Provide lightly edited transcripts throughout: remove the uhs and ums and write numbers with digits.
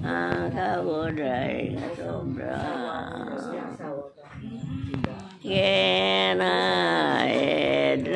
ang kabuday nga sobra.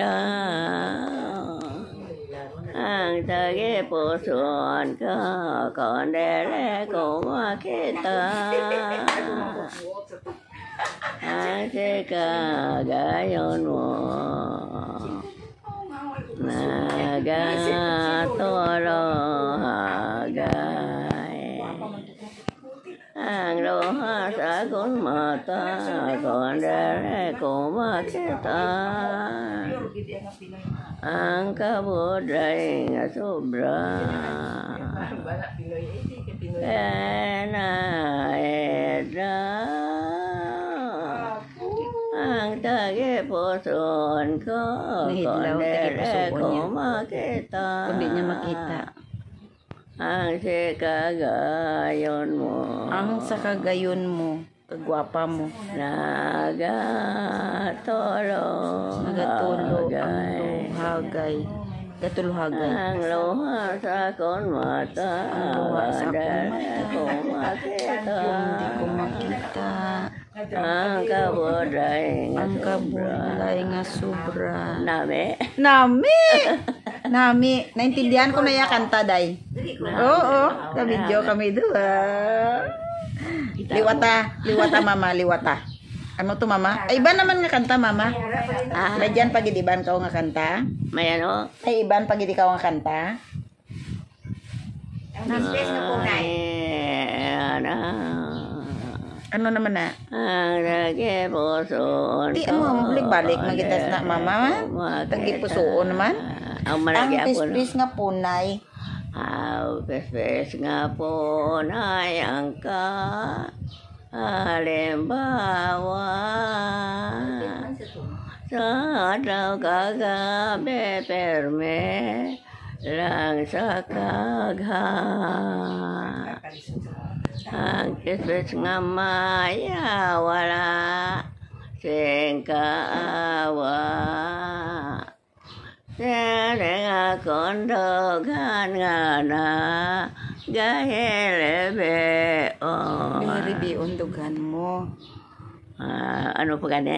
Kinaidlaw ang tagipuson ko kung dili ko makita. Ang sikagayon mo nagatolo hagay. Ang luha sa akong mata kung dili ko makita. Ang kabuday nga sobra. Kinaidlaw ang tagipuson ko kung dili ko makita. Kundi niya makita. Ang sikagayon mo. Ang sa kagayon mo, kagwapa mo. Nagatolo Hagay. Gatulo hagay. ang luha sa akong mata Ang luha sa akong dili ko makita. Hindi ko makita. Ang kabuday nga Ang sobra. kabulay nga sobra. Nami. Nami. Naintindihan ko na yung kanta, day. Oo. Kabidyo kami doon. Liwata, mama. Liwata. Ano to, mama? Ay, iba naman nga kanta, mama. May dyan pagid iban ka nga kanta. May ano? Ay, iban pagid ikaw nga kanta. Ano naman na? Ang tagipuson Di mo balik magitas na, mama. Tagipusoon naman. Ang Ang malagyapo no? pispis nga punay. Ang pispis nga punay ang halimbawa sa daw kagabi perme lang sa kagha. Ang pispis nga maya wala sing kaawa. Sering akong dogan nga na gahilibeon. Gahilibeon dugan mo. Ano pa gani?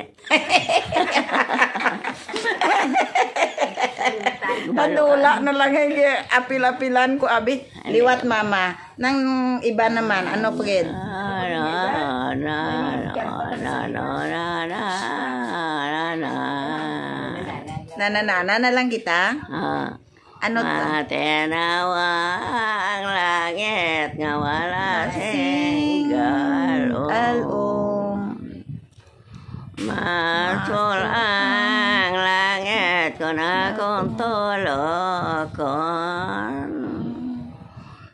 Padula na lang yung apil-apilan ko, abi. Liwat, mama. Nang iba naman, ano pagid? Nananana na lang kita. Ano to? Matinawa ang langit nga wala Alom. Masul ang langit kung akong tulokon.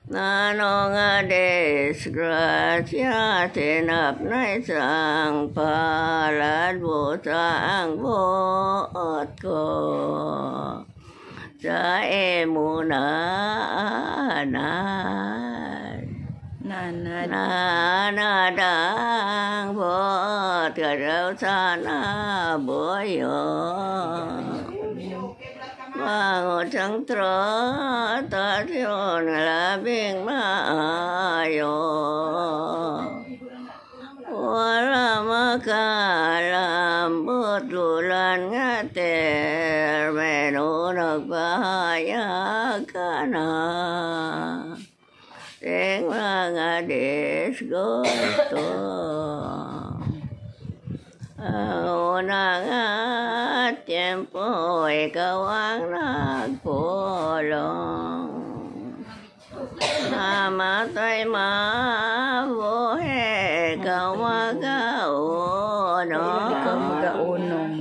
Nano nga disgrasya tinap na isang palad busa ang buot ko. Sa emunanan nanadang buot ka daw sana boyo. Bangot ang tratasyon labing maayo. Wala makalambot lulan nga termino nagpahayag ka na. Sing mga disgusto. Ang unang tiempo, ikaw ang nagpulong. Namatay mabuhi, ikaw mag-aunong. Ikaw mag-aunong.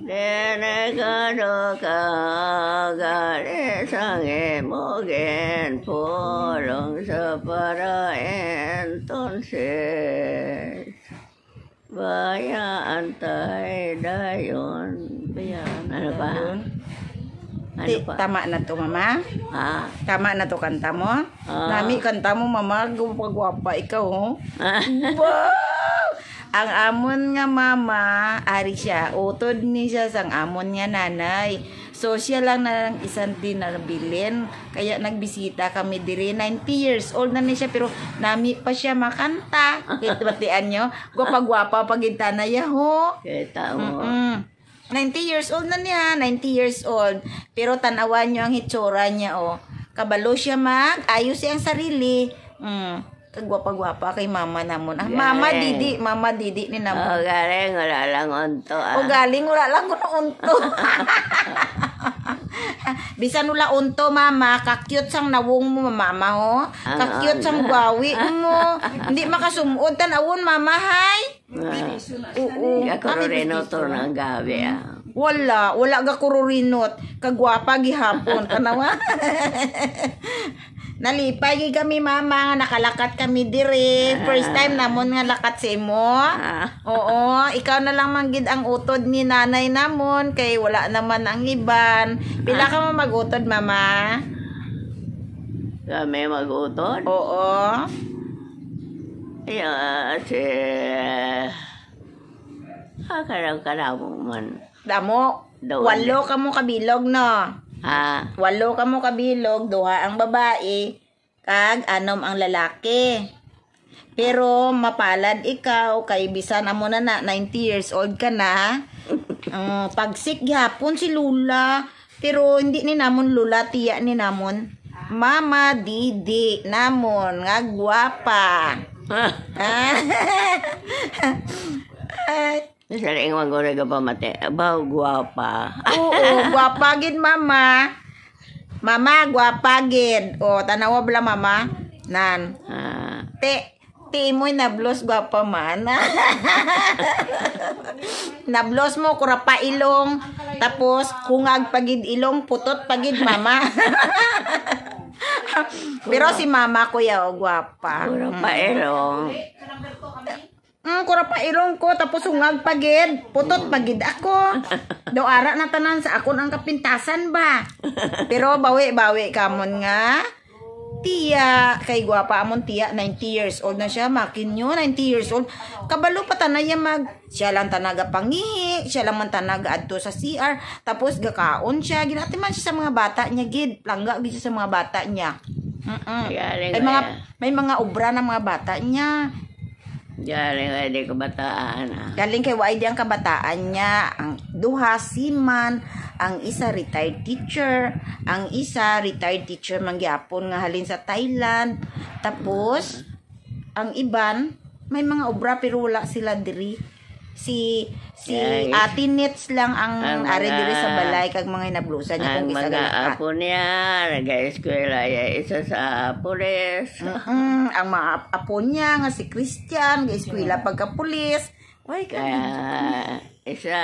Denegado ka, galis ang imugin, pulong sa para entonces. Bayaan tayo dayon. Bayaan. Ano pa? Ano pa? Tama na to, mama. Ha? Tama na to kanta mo. Nami kanta mo, mama. Gupagwapa ikaw, ho. Wow! Ang amon nga mama, ari siya. Utod ni siya sang amon nga nanay. So siya lang na isang din na nabilin. Kaya nagbisita kami diri. 90 years old na ni siya pero nami pa siya makanta. Batian nyo. Gwapa-gwapa pagintana yaho. Kita mo. 90 years old na niya. 90 years old. Pero tanawan nyo ang hitsura niya oh. Kabalo siya ayos siya ang sarili. Kagwapa-gwapa kay mama namon. Ah, mama didi ni namon. Galing wala lang unto. Galing wala lang unto. Bisan wala unto mama, kakyut sang nawong mo mama ho. Kakyut sang gawi mo. Hindi makasumuod tanawon mama hay. Oo. Kakurino to ng gabi Wala ga kururinot. Kagwapa gihapon tanawa. Nalipay kami mama nga nakalakat kami dire. First time namon nga lakat sa imo. Oo, ikaw na lang manggid ang utod ni nanay namon kay wala naman ang iban. Pila ka mo magutod mama? Kami magutod? Oo. Karang man. Damo. 8 ka mo kabilog no. 8 ka mo kabilog, 2 ang babae, kag 6 ang lalaki. Pero mapalad ikaw, kay bisan amo na 90 years old ka na. Pagsik gyapon si Lula, pero hindi ni namon Lula, tiya ni namon. Mama Didi namon, nga gwapa. Saring magore ka pa mate. Abaw, guwapa. Oo, guwapa gid mama. Mama, guwapa gid. O, tanawa bala mama. Nan. Ti mo nablos guwapa man. Nablos mo kura pa ilong. Tapos kungag pagid ilong, putot pagid mama. Pero si mama ko yaw guwapa. Kura pa ilong. Kura pa ilong ko, tapos ungag pagid, putot pagid ako. Do ara na tanan sa akon ang kapintasan ba. Pero bawi-bawi kamon nga. Tiya, kay gwapa amon tiya, 90 years old na siya, makin nyo, 90 years old. Kabalo pa tanaya siya lang tanaga pangihi, siya lang man tanaga adto sa CR, tapos gakaon siya, ginati man siya sa mga bata niya, gid, langga gid siya sa mga bata niya. May mga obra ng mga bata niya. Galing kay di kabataan. Galing kay YD ang kabataan niya. Ang duha siman, ang isa retired teacher, ang isa retired teacher mangyapon nga halin sa Thailand. Tapos ang iban may mga obra pero wala sila diri. Si Ate Nets lang ang ari diri sa balay kag mga inablusan niya kung isa mga apo niya, nag-eskwela isa sa pulis. Ang mga apo niya nga si Christian, nag-eskwela pagka-pulis. Kaya isa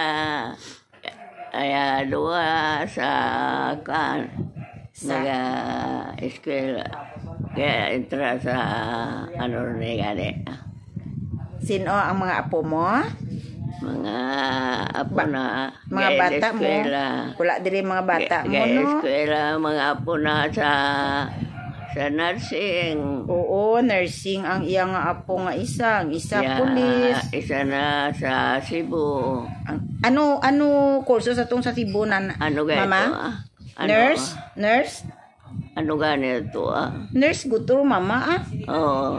dua sa nag-eskwela. Kaya entra sa ni gani. Sino ang mga apo mo? Mga apo na mga bata mo. Wala diri mga bata mo no. Eskwela mga apo na sa nursing. Oo, nursing ang iyang apo nga isa pulis. Isa na sa Cebu. Ano kurso sa tong sa Cebu na mama? Nurse? Ano ganito Nurse gusto mama Oo.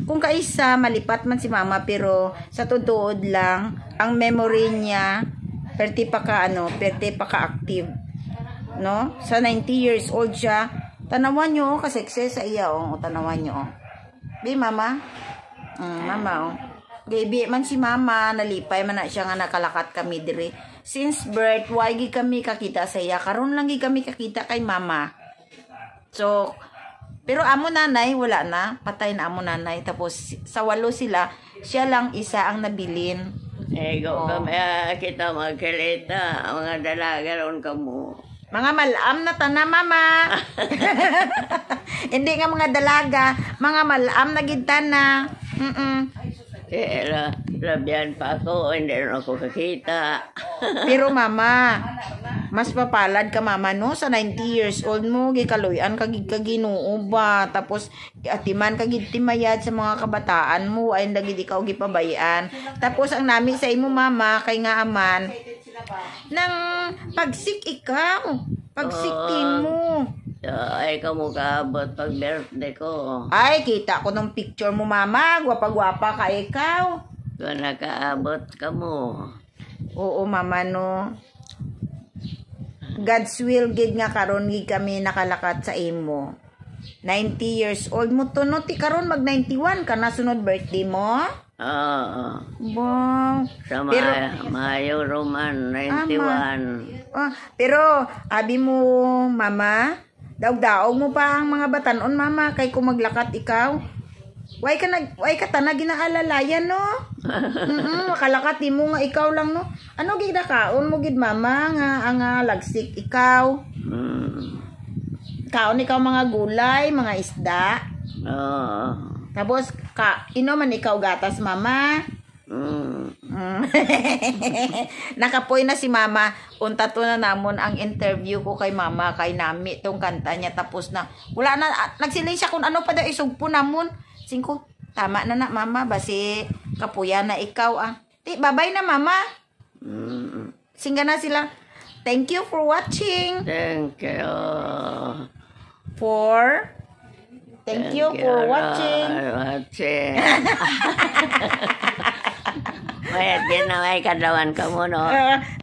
Kung kaisa malipat man si mama pero sa tutuod lang ang memory niya perti pa ka active no sa 90 years old siya. Tanawan nyo kasekse sa iya tanawan nyo bi mama mama gabi man si mama nalipay man na siya nga nakalakat kami dire since birth wagi kami kakita sa iya karon lang kami kakita kay mama. So pero amo nanay, wala na. Patay na amo nanay. Tapos, sa 8 sila, siya lang isa ang nabilin. Kami kita magkalita. Mga dalaga ron ka mo. Mga malam na tana, mama. Hindi nga mga dalaga. Mga malam na gintana. Labihan pa ako. Hindi rin ako kakita. Pero mama, mas papalad ka mama no sa 90 years old mo gikaluyan kaginoo ba tapos atiman kagitimayad sa mga kabataan mo ay lagi di ka gipabayan tapos ang nami sa imo mama kay nga aman Nang pagsik ikaw. Pagsikin mo. Ay, kamukabot pag birthday ko. Ay, kita ko ng picture mo, mama. Gwapa-gwapa ka ikaw. Kung nakaabot ka mo. Oo, mama, no. God's will, gid nga karon gid kami nakalakat sa imo. 90 years old mo to, no? Ti karon mag 91 ka na sunod birthday mo? Oo. Wow. Sa Pero- Mayo Roman, 91. Pero, abi mo, mama, daog-daog mo pa ang mga batanon, mama, kay kung maglakat ikaw. Way ka ta na ginaalalayan, no? Makalakat di mo nga ikaw lang, no? Ano gid kaon mo gid, mama, nga lagsik ikaw? Kaon ikaw mga gulay, mga isda. Oo. Tapos, man ikaw gatas, mama. Nakapoy na si mama. Unta to na namon ang interview ko kay mama, kay nami tong kanta niya, tapos na wala na, nagsilay siya kung ano pa daw isugpo namon. Singko, tama na mama, basi kapuya na ikaw bye na mama. Singga na sila. Thank you for watching. Thank you. Thank you for watching. Mayat din na may kadawan ka mo, no?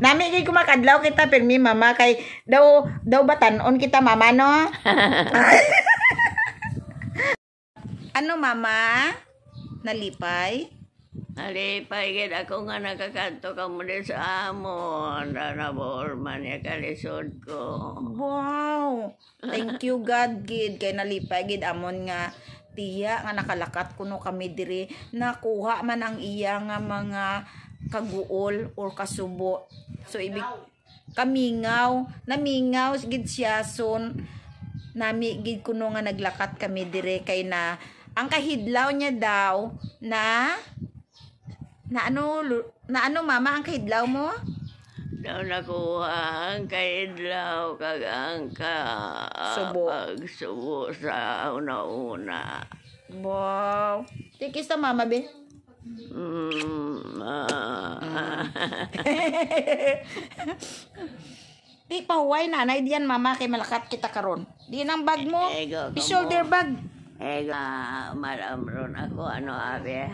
Nami kay kumakadlaw kita permi mama, kay daw batanon kita mama, no? Ano mama? Nalipay? Alipay gid ako nga nakakanto ka mo din sa amon. Naborman niya kalisod ko. Wow. Thank you God gid kay nalipay gid amon nga tiya nga nakalakat kuno kami diri, nakuha man ang iya nga mga kaguol or kasubo. So ibig namingaw gid siya son nami gid kuno nga naglakat kami diri, kay na ang kahidlaw niya daw na ano mama ang kahidlaw mo? Daw nakuha ang kaidlaw kag ang pagsubo sa una-una. Wow. Tikis na mama be. Di pahuway nanay diyan mama, kay malakat kita karon. Di nang bag mo. I-shoulder bag. Malam ron ako, ano abe?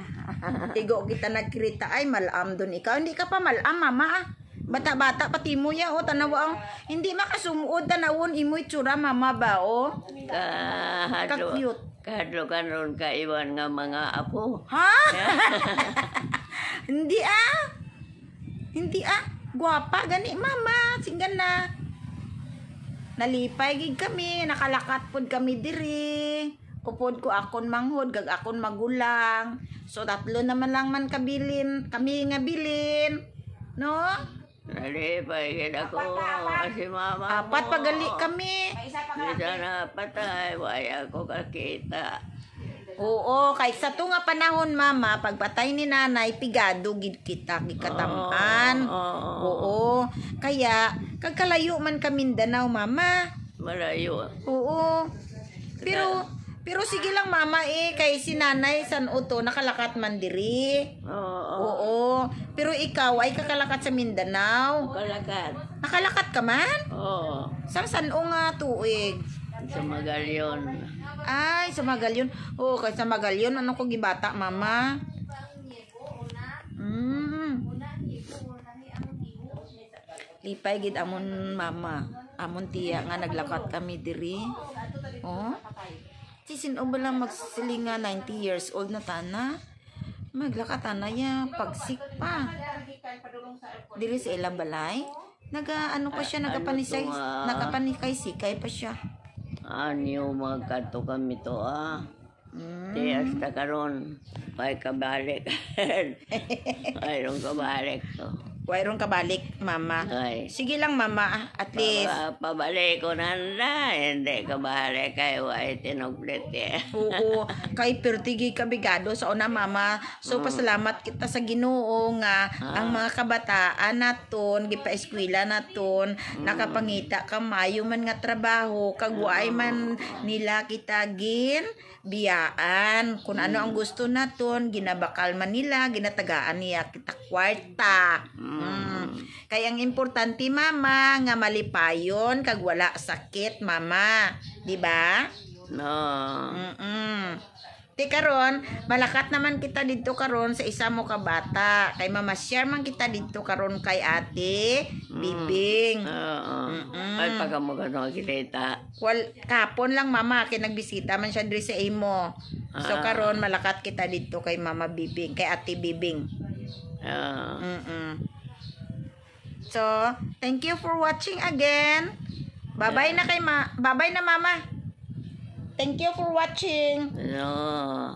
Tigo kita nagkirita, ay malam dun ikaw. Hindi ka pa malam mama. Bata-bata pati mo ya, tanawa hindi makasumuod, tanawon imoy tsura mama ba Ka-cute. Kahadlo ka ron kaiwan nga mga apo. Ha? Hindi gwapa gani mama, singgan na. Nalipay gid kami, nakalakat pod kami diri. Kupod ko akon manghod, gag akon magulang. So tatlo naman lang man kami nga bilin. No? Nalipay gid ako kasi mama Apat pagali kami. Bisa na patay, waya ko kakita. Oo, kay sa to nga panahon mama, pagpatay ni nanay, pigado gid kita gikatamaan. Oo. Kaya kagkalayo man ka Mindanao mama. Malayo. Oo. Pero sige lang mama kay si nanay San Otto nakalakat man diri. Oo. Pero ikaw ay kakalakat sa Mindanao. Kalakat. Nakalakat ka man? Oo. San o nga tuig? Sa Magalyon. Ay, sa Magalyon. Oo, kay sa Magalyon ano ko gibata mama? Lipay gid amon mama. Amon tiya nga naglakat kami diri. Oh. Sino ba lang magsilinga 90 years old na tana? Maglakat na ya pagsik pa. Dili sa ilang balay. Ano pa siya, nagapanikay sikay pa siya. Anyo magkanto kami to Di hasta karon pay kabalik. Ayong kabalik to. Wairong kabalik, mama. Ay. Sige lang, mama. At least. Pabalik ko na hindi kabalik kay way tinuglit Oo. Kay pertigi kabigado sa una, mama. So, pasalamat kita sa Ginoo nga ang mga kabataan naton, gipa-eskwela naton, nakapangita kamayo man nga trabaho, kagwaay man nila kita biyaan. Kung ano ang gusto naton, ginabakal man nila, ginatagaan niya kita kwarta. Kaya ang importante mama nga malipayon kag wala sakit mama, di ba? No. Ti karon malakat naman kita dito karon sa isa mo ka bata. Kay mama share man kita dito karon kay ate Bibing. Oo. Ay pag mo ganun kita. Kapon lang mama kay nagbisita man siya diri sa imo. So karon malakat kita dito kay mama Bibing, kay ate Bibing. So, thank you for watching again. Bye-bye na bye-bye na mama. Thank you for watching. No.